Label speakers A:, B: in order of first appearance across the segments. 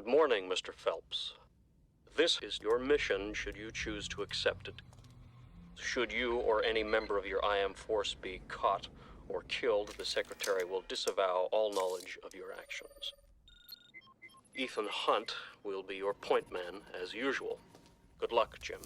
A: Good morning, Mr. Phelps. This is your mission should you choose to accept it. Should you or any member of your IM force be caught or killed, the Secretary will disavow all knowledge of your actions. Ethan Hunt will be your point man as usual. Good luck, Jim.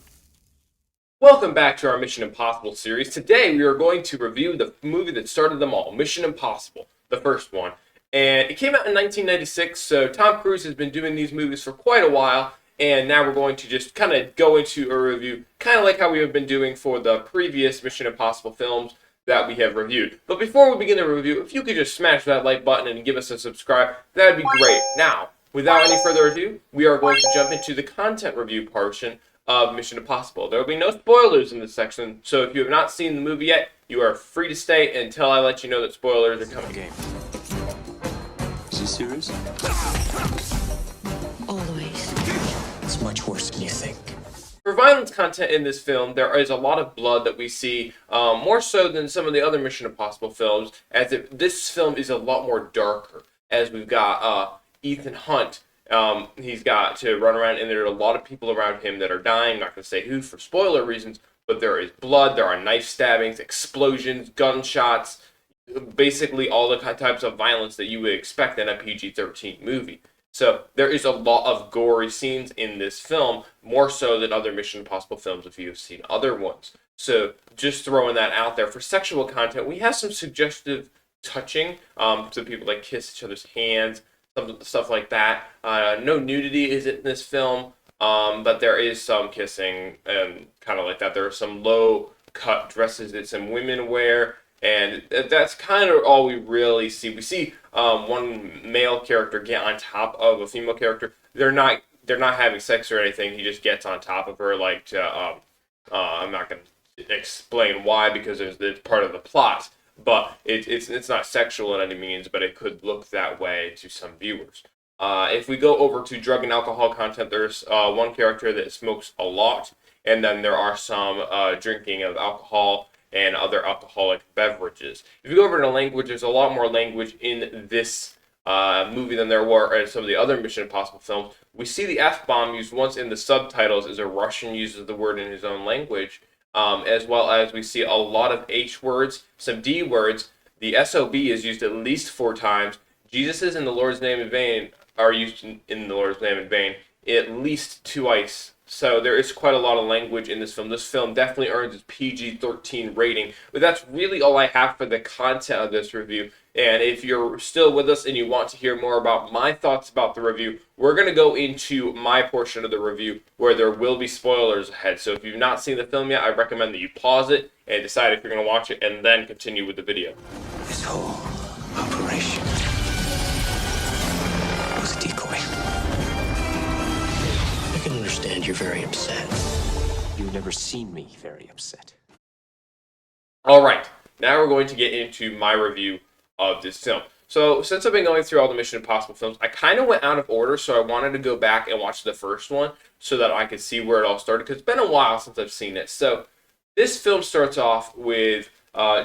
B: Welcome back to our Mission Impossible series. Today we are going to review the movie that started them all, Mission Impossible, the first one. And it came out in 1996, so Tom Cruise has been doing these movies for quite a while, and now we're going to just kind of go into a review, kind of like how we have been doing for the previous Mission Impossible films that we have reviewed. But before we begin the review, if you could just smash that like button and give us a subscribe, that would be great. Now, without any further ado, we are going to jump into the content review portion of Mission Impossible. There will be no spoilers in this section, so if you have not seen the movie yet, you are free to stay until I let you know that spoilers are coming.
C: Game. Is he serious?
D: Always.
C: It's much worse than you think.
B: For violence content in this film, there is a lot of blood that we see, more so than some of the other Mission Impossible films, as this film is a lot more darker, as we've got Ethan Hunt. He's got to run around, and there are a lot of people around him that are dying. I'm not going to say who for spoiler reasons, but there is blood, there are knife stabbings, explosions, gunshots, basically all the types of violence that you would expect in a PG-13 movie. So there is a lot of gory scenes in this film, more so than other Mission Impossible films if you have seen other ones. So just throwing that out there. For sexual content, we have some suggestive touching, so people like kiss each other's hands, stuff like that. No nudity is in this film, but there is some kissing and kind of like that. There are some low-cut dresses that some women wear, and that's kind of all we really see. We see one male character get on top of a female character. They're not having sex or anything. He just gets on top of her, like to. I'm not going to explain why because it's part of the plot. But it's not sexual in any means, but it could look that way to some viewers. If we go over to drug and alcohol content, there's one character that smokes a lot, and then there are some drinking of alcohol and other alcoholic beverages. If you go over to language, there's a lot more language in this movie than there were in some of the other Mission Impossible films. We see the F-bomb used once in the subtitles as a Russian uses the word in his own language. As well as we see a lot of H words, some D words. The SOB is used at least 4 times. Jesus is in the Lord's name in vain are used in the Lord's name in vain at least twice. So there is quite a lot of language in this film. This film definitely earns its PG-13 rating. But that's really all I have for the content of this review. And if you're still with us and you want to hear more about my thoughts about the review, we're going to go into my portion of the review where there will be spoilers ahead. So if you've not seen the film yet, I recommend that you pause it and decide if you're going to watch it and then continue with the video.
C: This whole operation was a decoy.
D: I can understand you're very upset.
C: You've never seen me very upset.
B: All right, now we're going to get into my review of this film. So since I've been going through all the Mission Impossible films, I kind of went out of order, so I wanted to go back and watch the first one so that I could see where it all started, because it's been a while since I've seen it. So this film starts off with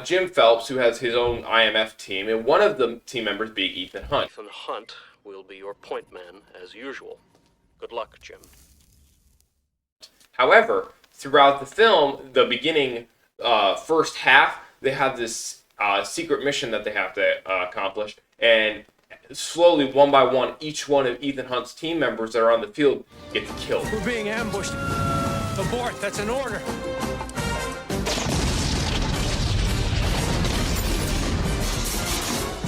B: Jim Phelps, who has his own IMF team, and one of the team members being Ethan Hunt.
A: Ethan Hunt will be your point man as usual. Good luck, Jim.
B: However, throughout the film, the beginning first half, they have this secret mission that they have to accomplish, and slowly, one by one, each one of Ethan Hunt's team members that are on the field gets killed.
E: We're being ambushed. Abort, that's an order.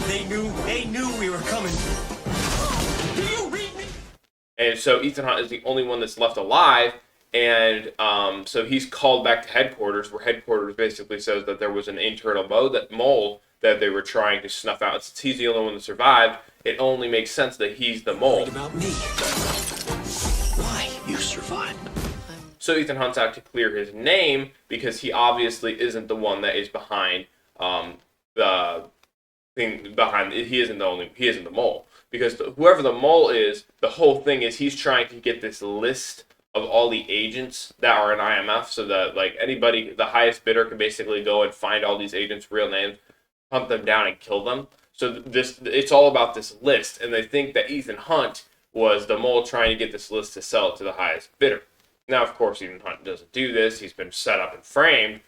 E: They knew we were coming. Do you read me?
B: And so Ethan Hunt is the only one that's left alive, and so he's called back to headquarters, where headquarters basically says that there was an internal mole that they were trying to snuff out. Since he's the only one that survived, it only makes sense that he's the mole.
C: Worried about me. Why? You survived.
B: So Ethan Hunt's out to clear his name because he obviously isn't the one that is behind the thing behind. He isn't the mole, because whoever the mole is, the whole thing is he's trying to get this list of all the agents that are in IMF, so that like anybody, the highest bidder can basically go and find all these agents' real names, hunt them down, and kill them. So it's all about this list, and they think that Ethan Hunt was the mole trying to get this list to sell it to the highest bidder. Now, of course, Ethan Hunt doesn't do this. He's been set up and framed.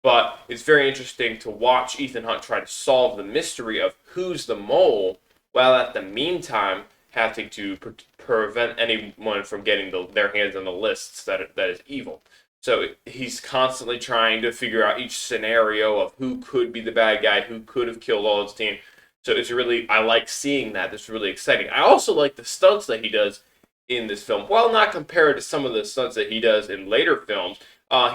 B: But it's very interesting to watch Ethan Hunt try to solve the mystery of who's the mole, while at the meantime having to prevent anyone from getting their hands on the lists that is evil. So he's constantly trying to figure out each scenario of who could be the bad guy, who could have killed all his team. So it's really, I like seeing that. It's really exciting. I also like the stunts that he does in this film. While not compared to some of the stunts that he does in later films,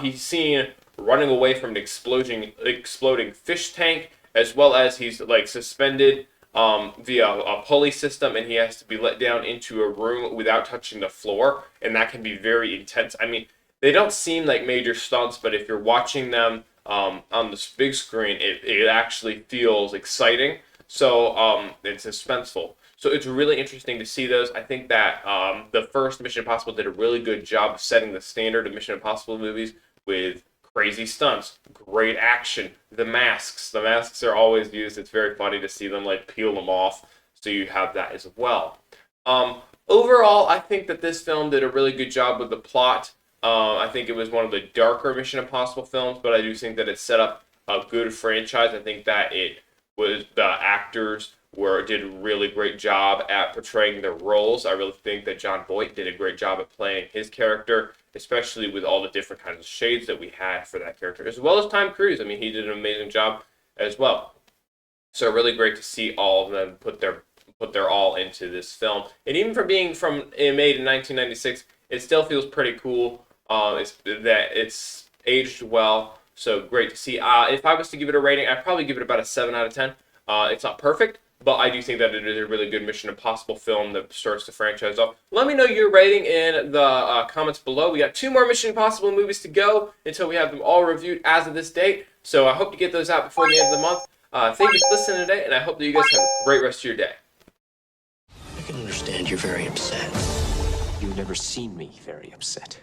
B: he's seen running away from an exploding fish tank, as well as he's like suspended via a pulley system, and he has to be let down into a room without touching the floor, and that can be very intense. I mean, they don't seem like major stunts, but if you're watching them on this big screen, it actually feels exciting. So it's suspenseful. So it's really interesting to see those. I think that the first Mission Impossible did a really good job of setting the standard of Mission Impossible movies with crazy stunts, great action, the masks. The masks are always used. It's very funny to see them like peel them off. So you have that as well. Overall, I think that this film did a really good job with the plot. I think it was one of the darker Mission Impossible films, but I do think that it set up a good franchise. I think that it was the actors did a really great job at portraying their roles. I really think that John Voight did a great job at playing his character, especially with all the different kinds of shades that we had for that character, as well as Tom Cruise. I mean, he did an amazing job as well. So really great to see all of them put their all into this film. And even for being made in 1996, it still feels pretty cool. It's aged well, so great to see. If I was to give it a rating, I'd probably give it about a 7 out of 10. It's not perfect, but I do think that it is a really good Mission Impossible film that starts the franchise off. Let me know your rating in the comments below. We got 2 more Mission Impossible movies to go until we have them all reviewed as of this date. So I hope to get those out before the end of the month. Thank you for listening today, and I hope that you guys have a great rest of your day.
D: I can understand you're very upset.
C: You've never seen me very upset.